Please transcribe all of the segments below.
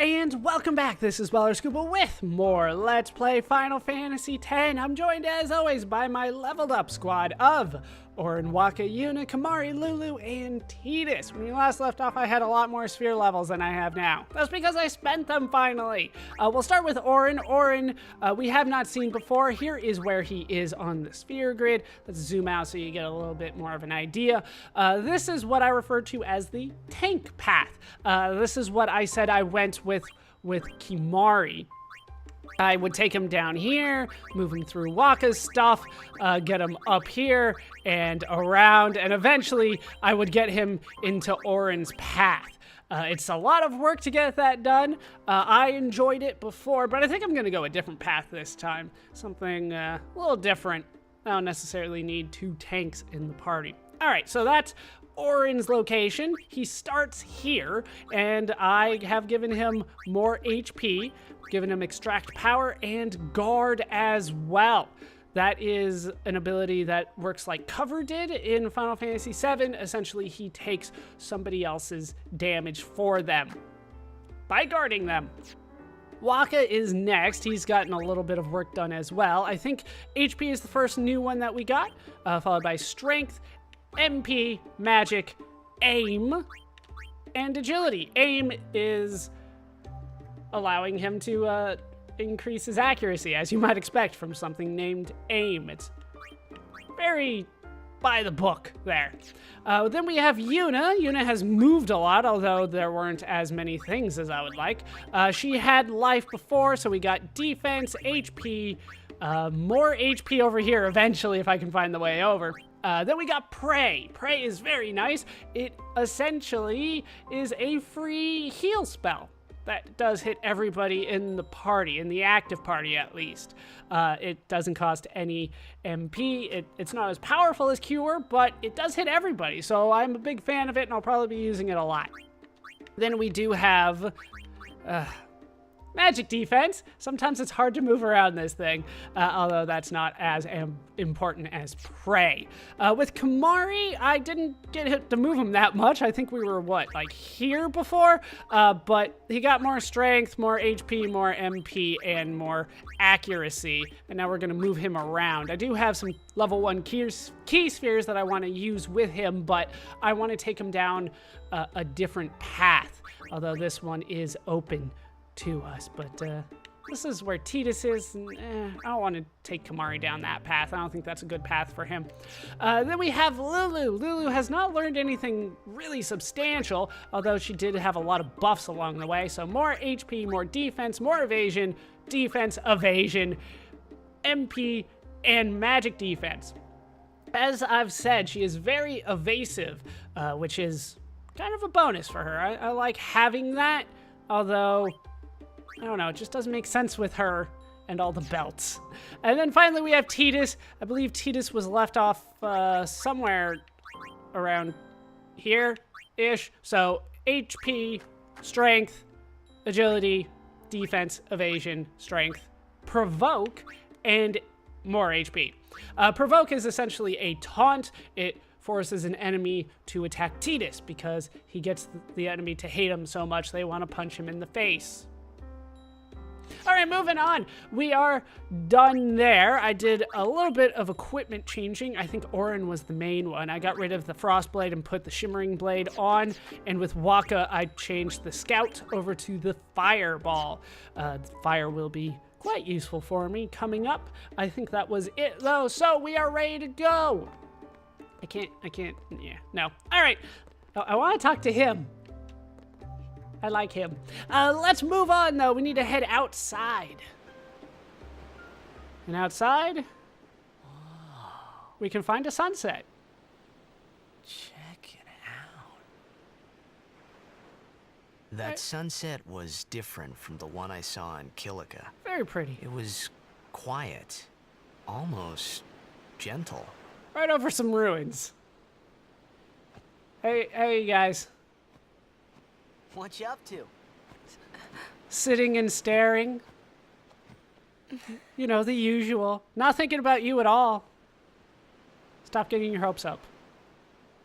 and welcome back. This is Baller Scuba with more Let's Play Final Fantasy X. I'm joined as always by my leveled up squad of Auron, Waka, Yuna, Kimahri, Lulu, and Tidus. When we last left off, I had a lot more sphere levels than I have now. That's because I spent them finally. We'll start with Auron. Auron, we have not seen before. Here is where he is on the sphere grid. Let's zoom out so you get a little bit more of an idea. This is what I refer to as the tank path. This is what I said I went with Kimahri. I would take him down here, move him through Waka's stuff, get him up here and around, and eventually I would get him into Auron's path. It's a lot of work to get that done. I enjoyed it before, but I think I'm going to go a different path this time. Something a little different. I don't necessarily need two tanks in the party. All right, so that's Auron's location. He starts here, and I have given him more HP, given him extract power and guard as well. That is an ability that works like Cover did in Final Fantasy VII. Essentially, he takes somebody else's damage for them by guarding them. Waka is next. He's gotten a little bit of work done as well. I think HP is the first new one that we got, followed by Strength, MP, Magic, Aim, and Agility. Aim is allowing him to increase his accuracy, as you might expect from something named Aim. It's very by the book there. Then we have Yuna. Yuna has moved a lot, although there weren't as many things as I would like. She had life before, so we got defense, HP, more HP over here eventually if I can find the way over. Then we got Pray. Pray is very nice. It essentially is a free heal spell that does hit everybody in the party, in the active party at least. It doesn't cost any MP. It's not as powerful as Cure, but it does hit everybody, so I'm a big fan of it, and I'll probably be using it a lot. Then we do have Magic Defense. Sometimes it's hard to move around this thing, although that's not as important as Pray. With Kimahri, I didn't get to move him that much. I think we were, like here before? But he got more strength, more HP, more MP, and more accuracy. And now we're going to move him around. I do have some level 1 key spheres that I want to use with him, but I want to take him down a different path, although this one is open to us, but this is where Tidus is, and I don't want to take Kimahri down that path. I don't think that's a good path for him. Then we have Lulu. Lulu has not learned anything really substantial, although she did have a lot of buffs along the way, so more HP, more defense, more evasion, defense, evasion, MP, and magic defense. As I've said, she is very evasive, which is kind of a bonus for her. I like having that, although I don't know, it just doesn't make sense with her and all the belts. And then finally we have Tidus. I believe Tidus was left off somewhere around here-ish. So HP, strength, agility, defense, evasion, strength, provoke, and more HP. Provoke is essentially a taunt. It forces an enemy to attack Tidus because he gets the enemy to hate him so much they want to punch him in the face. All right, moving on. We are done there. I did a little bit of equipment changing. I think Auron was the main one. I got rid of the Frost Blade and put the Shimmering Blade on. And with Waka, I changed the Scout over to the Fireball. Fire will be quite useful for me coming up. I think that was it, though. So we are ready to go. I can't, yeah, no. All right, I want to talk to him. I like him. Let's move on, though. We need to head outside. And outside, we can find a sunset. Check it out. That sunset was different from the one I saw in Kilika. Very pretty. It was quiet, almost gentle. Right over some ruins. Hey, you guys. What you up to? Sitting and staring. You know, the usual. Not thinking about you at all. Stop getting your hopes up.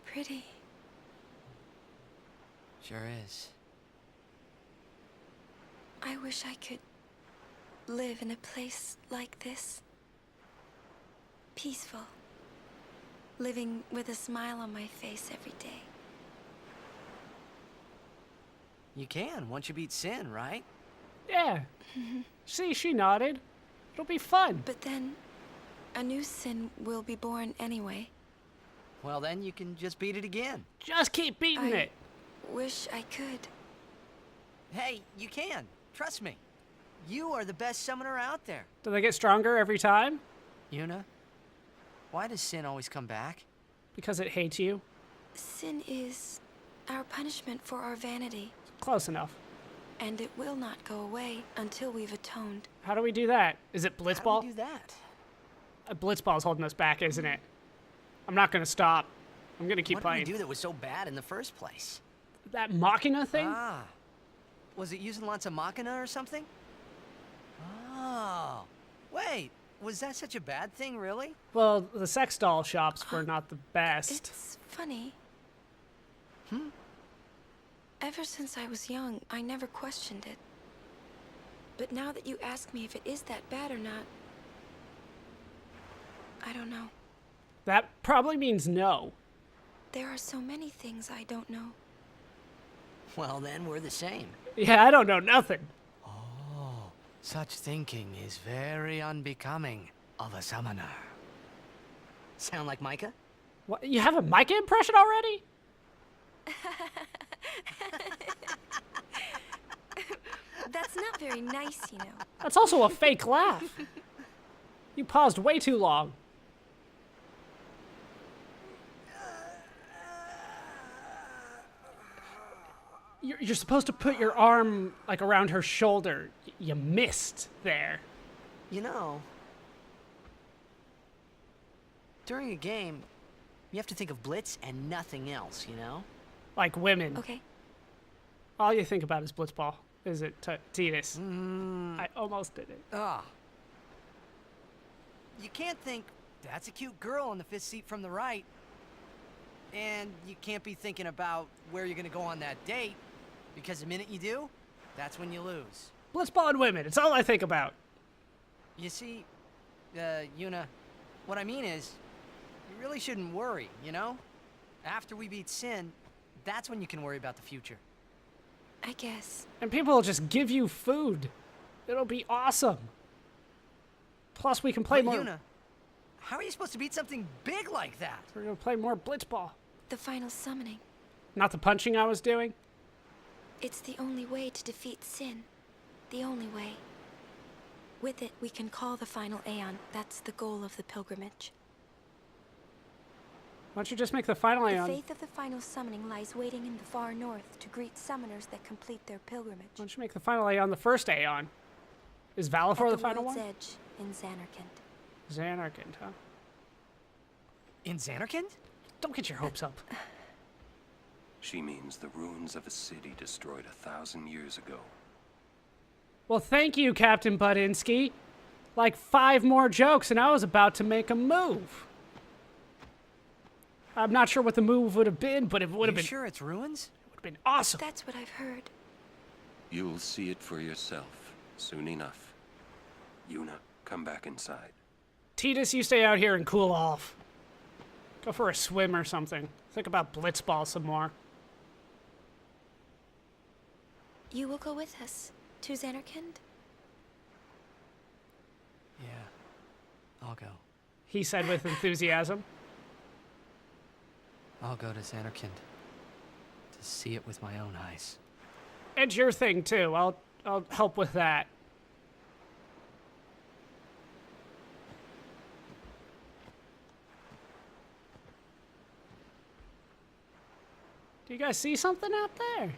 Pretty. Sure is. wish I could live in a place like this. Peaceful. Living with a smile on my face every day. You can, once you beat Sin, right? Yeah. See, she nodded. It'll be fun. But then, a new sin will be born anyway. Well, then you can just beat it again. Just keep beating it. Wish I could. Hey, you can. Trust me. You are the best summoner out there. Do they get stronger every time? Yuna, why does Sin always come back? Because it hates you? Sin is our punishment for our vanity, Close enough. and it will not go away until we've atoned. How do we do that? Is it How Blitzball? do we do that? Blitzball's holding us back, isn't it? I'm not gonna stop. I'm gonna keep What playing. did we do that was so bad in the first place? That Machina thing? Ah. Was it using lots of Machina or something? Oh. Wait, was that such a bad thing, really? Well, the sex doll shops were not the best. It's funny. Ever since I was young, I never questioned it. But now that you ask me if it is that bad or not, I don't know. That probably means no. There are so many things I don't know. Well, then we're the same. Yeah, I don't know nothing. Oh, such thinking is very unbecoming of a summoner. Sound like Micah? What, you have a Micah impression already? That's not very nice, you know. That's also a fake laugh. You paused way too long. You're supposed to put your arm, like, around her shoulder. You missed there. You know, during a game, you have to think of Blitz and nothing else, you know? Like women. Okay. All you think about is Blitzball. Is it Tidus? I almost did it. Ah. You can't think, that's a cute girl in the fifth seat from the right. And you can't be thinking about where you're gonna go on that date, because the minute you do, that's when you lose. Blitzball and women. It's all I think about. You see, Yuna, what I mean is, you really shouldn't worry, you know? After we beat Sin, that's when you can worry about the future. I guess. And people will just give you food. It'll be awesome. Plus, we can play But more. Yuna, how are you supposed to beat something big like that? We're gonna play more Blitzball. The final summoning. Not the punching I was doing. It's the only way to defeat Sin. The only way. With it, we can call the final Aeon. That's the goal of the pilgrimage. Why don't you just make the final The Aeon? faith of the final summoning lies waiting in the far north to greet summoners that complete their pilgrimage. Why don't you make the final Aeon the first Aeon? Is Valifor At the final world's one? edge in Xanarkand. Xanarkand, huh? In Xanarkand? Don't get your hopes up. She means the ruins of a city destroyed 1,000 years ago. Well, thank you, Captain Budinsky. Like 5 more jokes and I was about to make a move. I'm not sure what the move would have been, but it would have You been sure it's ruins? would have been awesome. That's what I've heard. You'll see it for yourself soon enough. Yuna, come back inside. Tidus, you stay out here and cool off. Go for a swim or something. Think about Blitzball some more. You will go with us to Xanarkand? Yeah, I'll go. He said with enthusiasm. I'll go to Xanarkand to see it with my own eyes. It's your thing too. I'll help with that. Do you guys see something out there?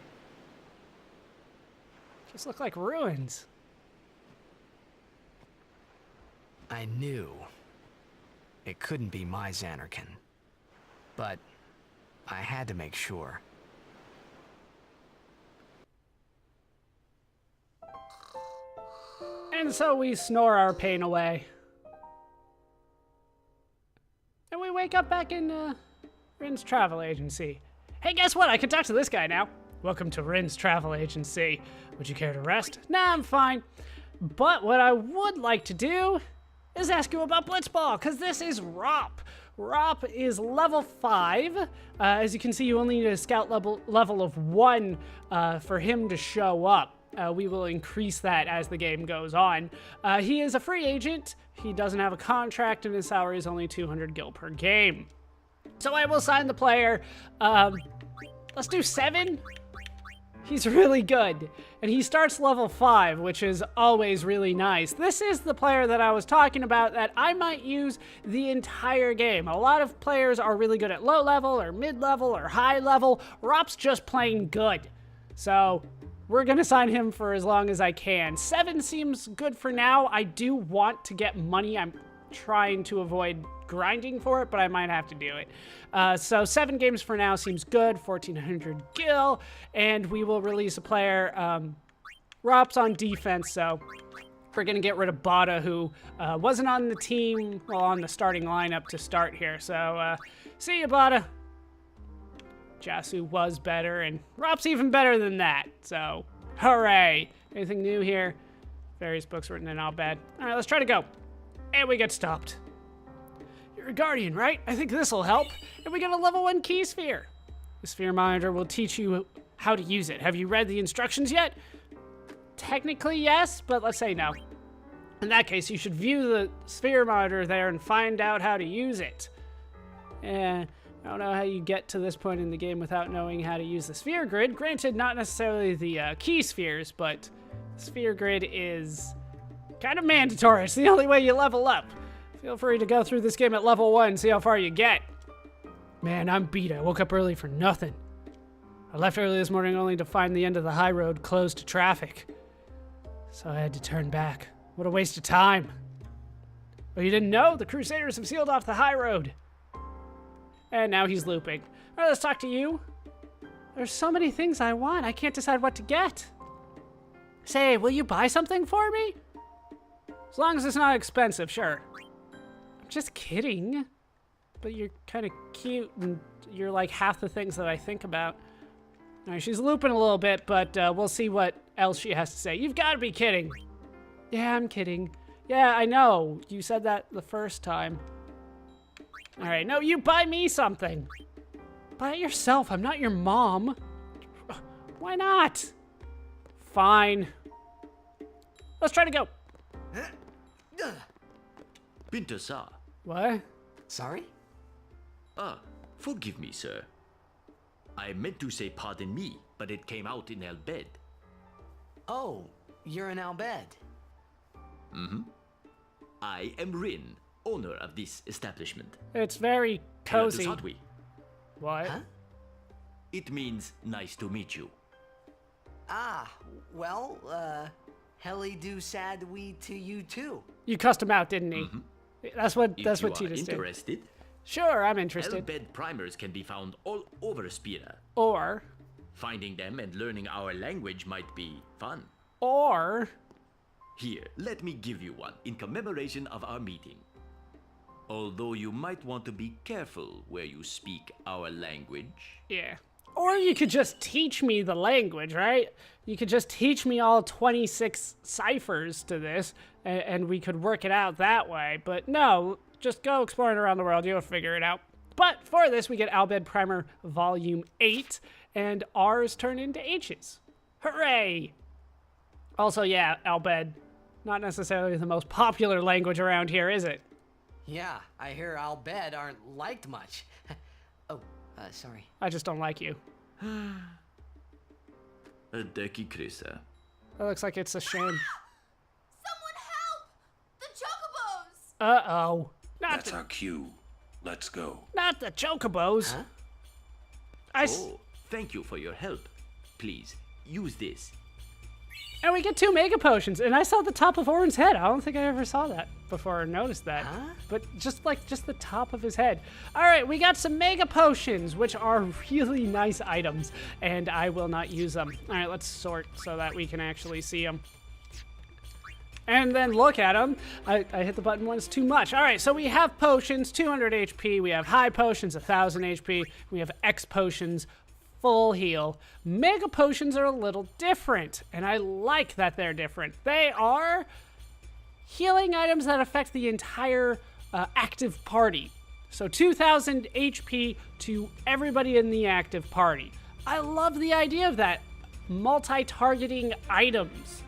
Just look like ruins. I knew it couldn't be my Xanarkand, but I had to make sure. And so we snore our pain away. And we wake up back in Rin's travel agency. Hey, guess what? I can talk to this guy now. Welcome to Rin's travel agency. Would you care to rest? Nah, I'm fine. But what I would like to do is ask you about Blitzball, because this is Rop. Rop is level 5. As you can see, you only need a scout level of 1 for him to show up. We will increase that as the game goes on. He is a free agent. He doesn't have a contract, and his salary is only 200 gil per game. So I will sign the player. Let's do 7. He's really good. And he starts level 5, which is always really nice. This is the player that I was talking about that I might use the entire game. A lot of players are really good at low level or mid level or high level. Rop's just plain good. So we're gonna sign him for as long as I can. 7 seems good for now. I do want to get money. I'm trying to avoid grinding for it, but I might have to do it. So 7 games for now seems good, 1,400 gil, and we will release a player. Rop's on defense, so we're gonna get rid of Bada, who wasn't on the team, well, on the starting lineup to start here. So see you, Bada. Jasu was better, and Rop's even better than that, so hooray. Anything new here? Various books written in Al Bhed. All right, let's try to go. And we get stopped. You're a guardian, right? I think this'll help. And we get a level 1 key sphere. The sphere monitor will teach you how to use it. Have you read the instructions yet? Technically, yes, but let's say no. In that case, you should view the sphere monitor there and find out how to use it. I don't know how you get to this point in the game without knowing how to use the sphere grid. Granted, not necessarily the key spheres, but sphere grid is kind of mandatory. It's the only way you level up. Feel free to go through this game at level 1 and see how far you get. Man, I'm beat. I woke up early for nothing. I left early this morning only to find the end of the high road closed to traffic. So I had to turn back. What a waste of time. Oh, you didn't know? The Crusaders have sealed off the high road. And now he's looping. All right, let's talk to you. There's so many things I want. I can't decide what to get. Say, will you buy something for me? As long as it's not expensive, sure. I'm just kidding. But you're kind of cute, and you're like half the things that I think about. All right, she's looping a little bit, but we'll see what else she has to say. You've got to be kidding. Yeah, I'm kidding. Yeah, I know. You said that the first time. All right, no, you buy me something. Buy it yourself. I'm not your mom. Why not? Fine. Let's try to go. Pinto sir. What? Sorry? Ah, forgive me, sir. I meant to say pardon me, but it came out in Al Bhed. Oh, you're in Al Bhed. I am Rin, owner of this establishment. It's very cozy. Sadwi. What? Huh? It means nice to meet you. Ah, well, Helly do sad we to you too. You cussed him out, didn't he? That's what If Tidus you are did. interested, Sure, I'm Al interested. Bhed primers can be found all over Spira. Or Finding them and learning our language might be fun. Here, let me give you one in commemoration of our meeting. Although you might want to be careful where you speak our language. yeah. Or you could just teach me the language, right? You could just teach me all 26 ciphers to this, and we could work it out that way. But no, just go exploring around the world. You'll figure it out. But for this, we get Al Bhed Primer Volume 8, and R's turn into H's. Hooray! Also, yeah, Al Bhed, not necessarily the most popular language around here, is it? Yeah, I hear Al Bhed aren't liked much. Oh, sorry. I just don't like you. Deki Krisa. That looks like it's a shame. Someone help! The chocobos! Uh-oh. Not That's our cue. Let's go. Not the chocobos. Huh? Oh, thank you for your help. Please, use this. And we get 2 mega potions, and I saw the top of Orin's head. I don't think I ever saw that before or noticed that. Huh? But just the top of his head. All right, we got some mega potions, which are really nice items, and I will not use them. All right, let's sort so that we can actually see them. And then look at them. I hit the button once too much. All right, so we have potions, 200 HP. We have high potions, 1,000 HP. We have X potions, full heal. Mega potions are a little different, and I like that they're different. They are healing items that affect the entire active party. So 2,000 HP to everybody in the active party. I love the idea of that. Multi-targeting items.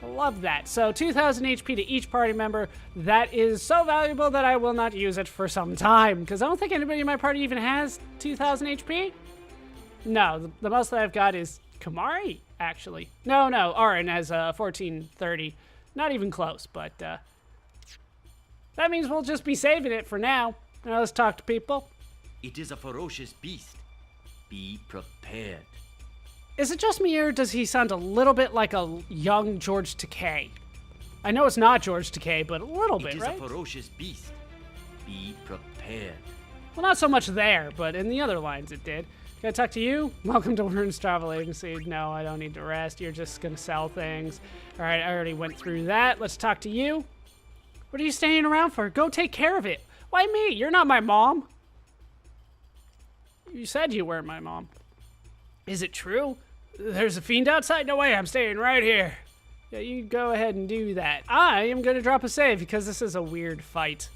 I love that. So 2,000 HP to each party member. That is so valuable that I will not use it for some time, because I don't think anybody in my party even has 2,000 HP. No, the most that I've got is Kamari, actually. No, Arin has 1430. Not even close, but that means we'll just be saving it for now. Now let's talk to people. It is a ferocious beast. Be prepared. Is it just me, or does he sound a little bit like a young George Takei? I know it's not George Takei, but a little bit, right? It is a ferocious beast. Be prepared. Well, not so much there, but in the other lines it did. Can I talk to you? Welcome to Wern's Travel Agency. No, I don't need to rest. You're just gonna sell things. All right, I already went through that. Let's talk to you. What are you staying around for? Go take care of it. Why me? You're not my mom. You said you weren't my mom. Is it true? There's a fiend outside? No way, I'm staying right here. Yeah, you go ahead and do that. I am gonna drop a save because this is a weird fight.